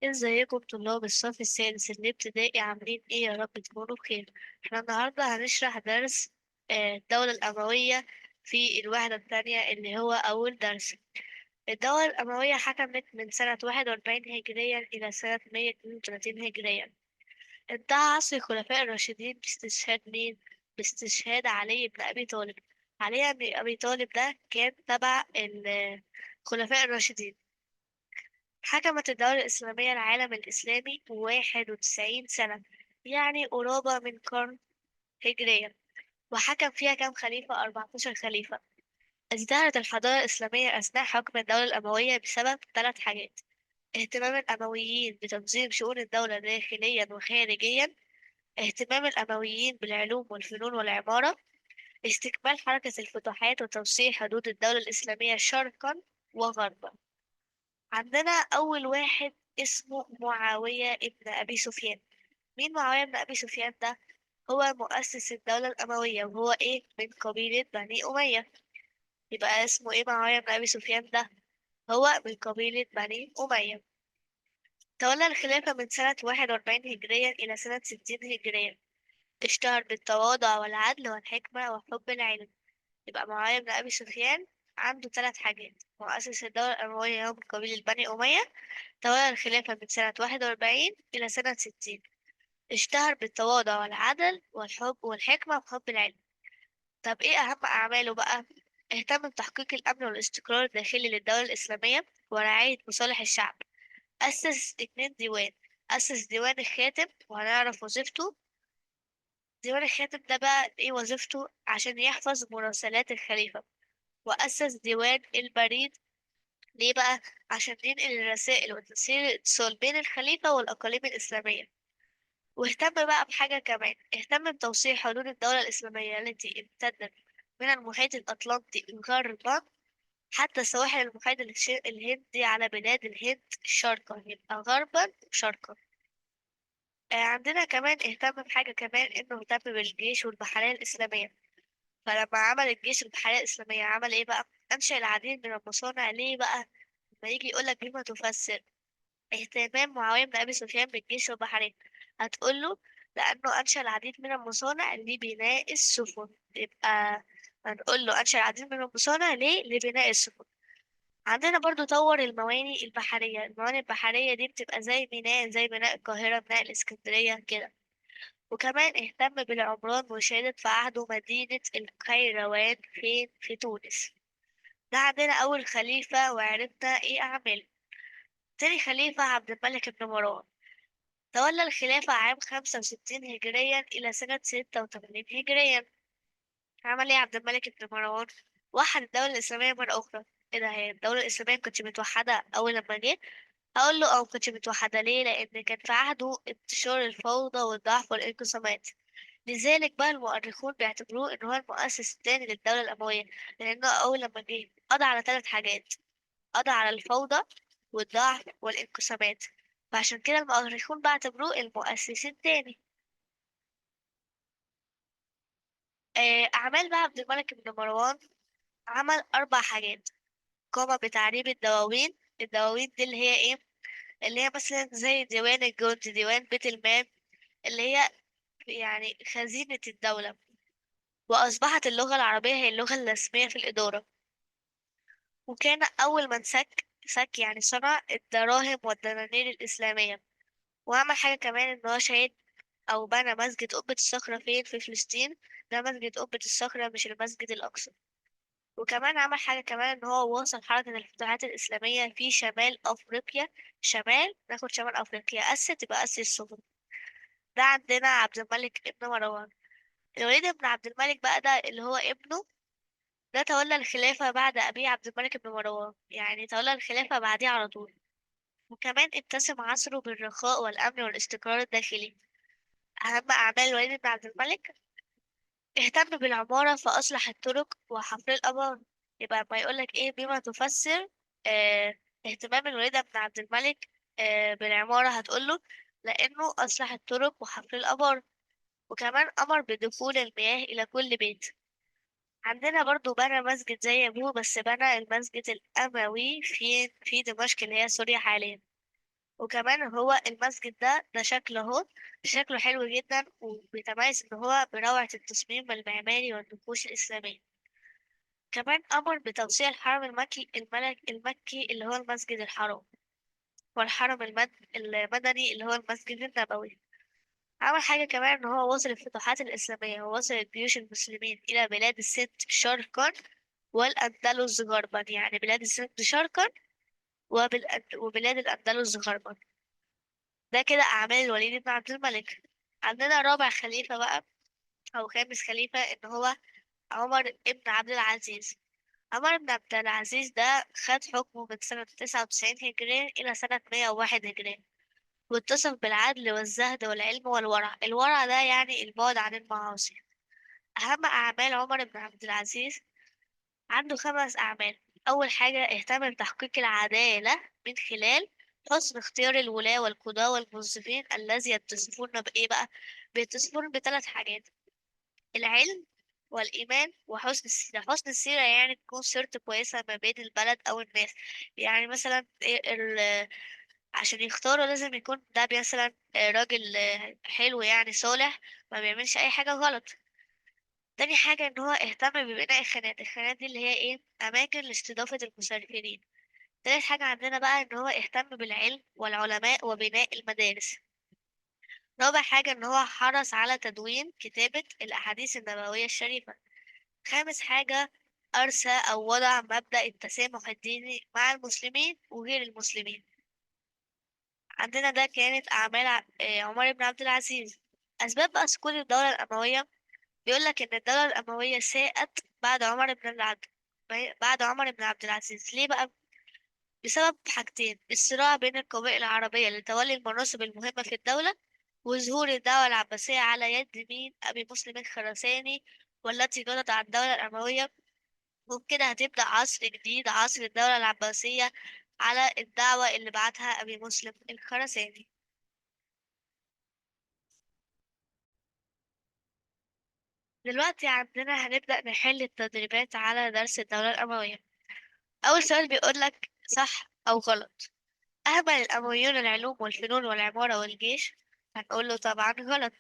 ازيكم طلاب الصف السادس الابتدائي عاملين ايه؟ يا رب تكونوا بخير. احنا النهارده هنشرح درس الدولة الأموية في الوحدة الثانية اللي هو أول درس. الدولة الأموية حكمت من سنة 41 هجريا إلى سنة 132 هجريا. انتهى عصر الخلفاء الراشدين باستشهاد مين؟ باستشهاد علي بن أبي طالب. علي بن أبي طالب ده كان تبع الخلفاء الراشدين. حكمت الدولة الإسلامية العالم الإسلامي 91 سنة، يعني قرابة من قرن هجريا. وحكم فيها كم خليفة؟ 14 خليفة. ازدهرت الحضارة الإسلامية أثناء حكم الدولة الأموية بسبب ثلاث حاجات: اهتمام الأمويين بتنظيم شؤون الدولة داخليا وخارجيا، اهتمام الأمويين بالعلوم والفنون والعمارة، استكمال حركة الفتوحات وتوسيع حدود الدولة الإسلامية شرقا وغربا. عندنا أول واحد اسمه معاوية ابن أبي سفيان. مين معاوية ابن أبي سفيان ده؟ هو مؤسس الدولة الأموية، وهو إيه؟ من قبيلة بني أمية. يبقى اسمه إيه معاوية ابن أبي سفيان ده؟ هو من قبيلة بني أمية. تولى الخلافة من سنة 41 هجريا إلى سنة 60 هجريا. اشتهر بالتواضع والعدل والحكمة وحب العلم. يبقى معاوية بن أبي سفيان عنده ثلاث حاجات: مؤسس الدولة الأموية، هو من قبيلة بني أمية. تولى الخلافة من سنة 41 إلى سنة 60. اشتهر بالتواضع والعدل والحب والحكمة وحب العلم. طب إيه أهم أعماله بقى؟ اهتم بتحقيق الأمن والاستقرار الداخلي للدولة الإسلامية ورعاية مصالح الشعب. أسس اتنين ديوان. أسس ديوان الخاتم، وهنعرف وظيفته. ديوان الخاتم ده بقى إيه وظيفته؟ عشان يحفظ مراسلات الخليفة. وأسس ديوان البريد. ليه بقى؟ عشان ينقل الرسائل وتسهيل الاتصال بين الخليفة والأقاليم الإسلامية. واهتم بقى بحاجة كمان، اهتم بتوسيع حدود الدولة الإسلامية التي امتدت من المحيط الأطلنطي غربا حتى سواحل المحيط الهندي على بلاد الهند شرقا. يبقى غربا وشرقا. عندنا كمان اهتم بحاجة كمان، انه اهتم بالجيش والبحرية الإسلامية. فلما عمل الجيش والبحرية الإسلامية عمل ايه بقى؟ أنشأ العديد من المصانع. ليه بقى؟ لما يجي يقولك بما تفسر اهتمام معاوية بن أبي سفيان بالجيش والبحرية، هتقوله لأنه أنشأ العديد من المصانع لبناء السفن. يبقى هنقول له أنشأ العديد من المصانع ليه؟ لبناء السفن. عندنا برضو طور المواني البحرية. المواني البحرية دي بتبقى زي ميناء، زي ميناء القاهرة، ميناء الإسكندرية كده. وكمان اهتم بالعمران وشهدت في عهده مدينة القيروان فين؟ في تونس. ده عندنا أول خليفة وعرفنا ايه أعماله. تاني خليفة عبد الملك بن مروان. تولى الخلافة عام 65 هجريا إلى سنة 86 هجريا. عمل إيه عبد الملك بن مروان؟ وحد الدولة الإسلامية مرة أخرى. إيه ده؟ هي الدولة الإسلامية مكانتش متوحدة أول لما جه؟ هقول له مكانتش متوحدة ليه؟ لأن كان في عهده انتشار الفوضى والضعف والانقسامات. لذلك بقى المؤرخون بيعتبروه إن هو المؤسس الثاني للدولة الأموية، لأنه أول لما جه قضى على ثلاث حاجات: قضى على الفوضى والضعف والانقسامات. فعشان كده المؤرخون بعتبروه المؤسس الثاني. أعمال بقى عبد الملك بن مروان: عمل أربع حاجات. قام بتعريب الدواوين. الدواوين دي اللي هي إيه؟ اللي هي مثلا زي ديوان الجند، ديوان بيت المال، اللي هي يعني خزينة الدولة. وأصبحت اللغة العربية هي اللغة الرسمية في الإدارة. وكان أول من سك يعني صنع الدراهم والدنانير الإسلامية. وعمل حاجة كمان، إن هو شهد أو بنى مسجد قبة الصخرة فين؟ في فلسطين. ده مسجد قبة الصخرة، مش المسجد الأقصى. وكمان عمل حاجة كمان، إن هو واصل حركة الفتوحات الإسلامية في شمال أفريقيا. شمال، ناخد شمال أفريقيا. أسس، تبقى أسس السفن. ده عندنا عبد الملك ابن مروان. الوليد بن عبد الملك بقى ده اللي هو ابنه، ده تولى الخلافة بعد أبيه عبد الملك بن مروان، يعني تولى الخلافة بعديه على طول. وكمان اتسم عصره بالرخاء والأمن والاستقرار الداخلي. أهم أعمال الوليد بن عبد الملك: اهتم بالعمارة فأصلح الطرق وحفر الآبار. يبقى ما يقولك إيه بما تفسر اه اهتمام الوليد بن عبد الملك بالعمارة، هتقوله لأنه أصلح الطرق وحفر الآبار. وكمان أمر بدخول المياه إلى كل بيت. عندنا برضو بنى مسجد زي أبوه، بس بنى المسجد الأموي في دمشق اللي هي سوريا حاليا. وكمان هو المسجد ده شكله اهو، شكله حلو جدا وبيتميز ان هو بروعة التصميم المعماري والنقوش الإسلامية. كمان أمر بتوسيع الحرم المكي اللي هو المسجد الحرام، والحرم المدني اللي هو المسجد النبوي. عمل حاجة كمان إن هو وصل الفتوحات الإسلامية ووصل جيوش المسلمين إلى بلاد السند شرقا والأندلس غربا، يعني بلاد السند شرقا وبلاد الأندلس غربا. ده كده أعمال الوليد بن عبد الملك. عندنا رابع خليفة بقى أو خامس خليفة إن هو عمر بن عبد العزيز. عمر بن عبد العزيز ده خد حكمه من سنة 99 هجرية إلى سنة 101 هجرية، واتصف بالعدل والزهد والعلم والورع. الورع ده يعني البعد عن المعاصي. أهم أعمال عمر بن عبد العزيز، عنده 5 أعمال. أول حاجة اهتم بتحقيق العدالة من خلال حسن اختيار الولاة والقضاة والمنصفين الذي يتصفون بإيه بقى؟ بيتصفون ب3 حاجات: العلم والإيمان وحسن السيرة. حسن السيرة يعني تكون سيرته كويسة ما بين البلد أو الناس. يعني مثلا عشان يختاروا لازم يكون ده مثلا راجل حلو يعني صالح، ما بيعملش أي حاجة غلط. تاني حاجة إن هو اهتم ببناء الخانات. الخانات دي اللي هي إيه؟ أماكن لاستضافة المسافرين. تالت حاجة عندنا بقى إن هو اهتم بالعلم والعلماء وبناء المدارس. رابع حاجة إن هو حرص على تدوين كتابة الأحاديث النبوية الشريفة. خامس حاجة أرسى أو وضع مبدأ التسامح الديني مع المسلمين وغير المسلمين. عندنا ده كانت أعمال عمر بن عبد العزيز. أسباب بقى سقوط الدولة الأموية، بيقول لك إن الدولة الأموية ساءت بعد عمر بن عبد العزيز. ليه بقى؟ بسبب حاجتين: الصراع بين القبائل العربية لتولي المناصب المهمة في الدولة، وظهور الدولة العباسية على يد مين؟ أبي مسلم الخراساني، والتي قضت على الدولة الأموية. وبكده هتبدأ عصر جديد، عصر الدولة العباسية، على الدعوة اللي بعتها أبي مسلم الخراساني. دلوقتي عندنا هنبدأ نحل التدريبات على درس الدولة الأموية. أول سؤال بيقولك صح أو غلط: أهمل الأمويون العلوم والفنون والعمارة والجيش؟ هنقول له طبعا غلط.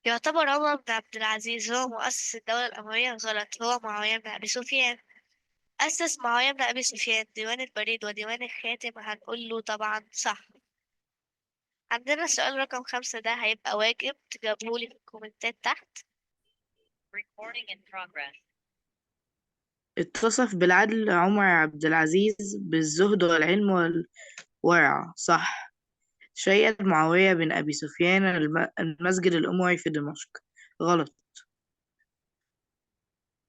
يعتبر عمر بن عبد العزيز هو مؤسس الدولة الأموية؟ غلط، هو معاوية بن أبي سفيان. أسس معاوية بن أبي سفيان ديوان البريد وديوان الخاتم؟ هنقول له طبعا صح. عندنا السؤال رقم 5، ده هيبقى واجب تجاوبولي في الكومنتات تحت. اتصف بالعدل عمر عبد العزيز بالزهد والعلم والورع. صح. شيد معاوية بن أبي سفيان المسجد الأموي في دمشق. غلط.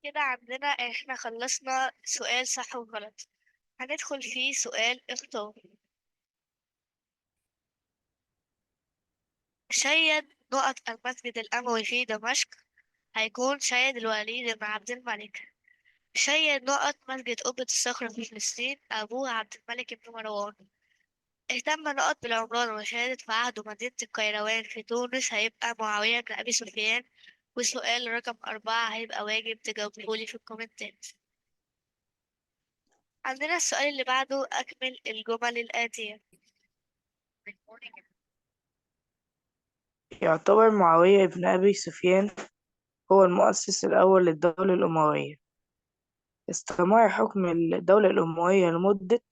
كده عندنا احنا خلصنا سؤال صح وغلط. هندخل في سؤال اختار. شيد نقط المسجد الأموي في دمشق؟ هيكون شيد الوليد بن عبد الملك. شيد نقط مسجد قبة الصخرة في فلسطين؟ أبوه عبد الملك بن مروان. اهتم نقط بالعمران وشهادة في عهده مدينة القيروان في تونس؟ هيبقى معاوية بن أبي سفيان. والسؤال رقم 4 هيبقى واجب تجاوبهولي في الكومنتات. عندنا السؤال اللي بعده: أكمل الجمل الآتية. يعتبر معاوية بن أبي سفيان هو المؤسس الأول للدولة الأموية. استمر حكم الدولة الأموية لمدة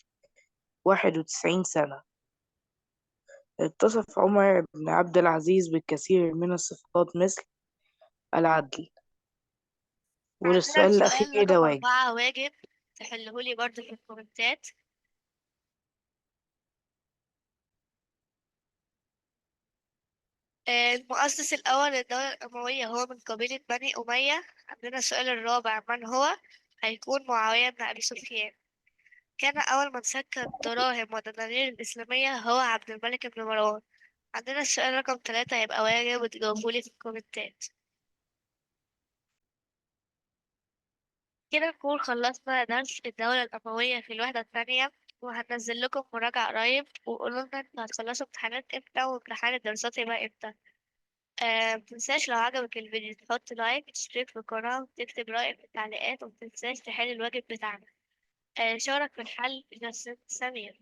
91 سنة. اتصف عمر بن عبد العزيز بالكثير من الصفات مثل العدل. عندنا والسؤال السؤال الأخير رقم ده واجب. 4 واجب تحلهولي برضه في الكومنتات. المؤسس الأول للدولة الأموية هو من قبيلة بني أمية. عندنا السؤال الرابع: من هو؟ هيكون معاوية بن أبي سفيان. كان أول من سك الدراهم والدنانير الإسلامية هو عبد الملك بن مروان. عندنا السؤال رقم 3 هيبقى واجب وتجاوبولي في الكومنتات. كده نكون خلصنا درس الدولة الأموية في الوحدة الثانية، وهنزل لكم مراجعة قريب. وقولوا لنا انتوا هتخلصوا امتحانات امتى وامتحان الدراسات يبقى امتى. متنساش لو عجبك الفيديو تحط لايك، تشترك في القناة، وتكتب رأيك في التعليقات، ومتنساش تحل الواجب بتاعنا. شارك في الحل إذا سمير.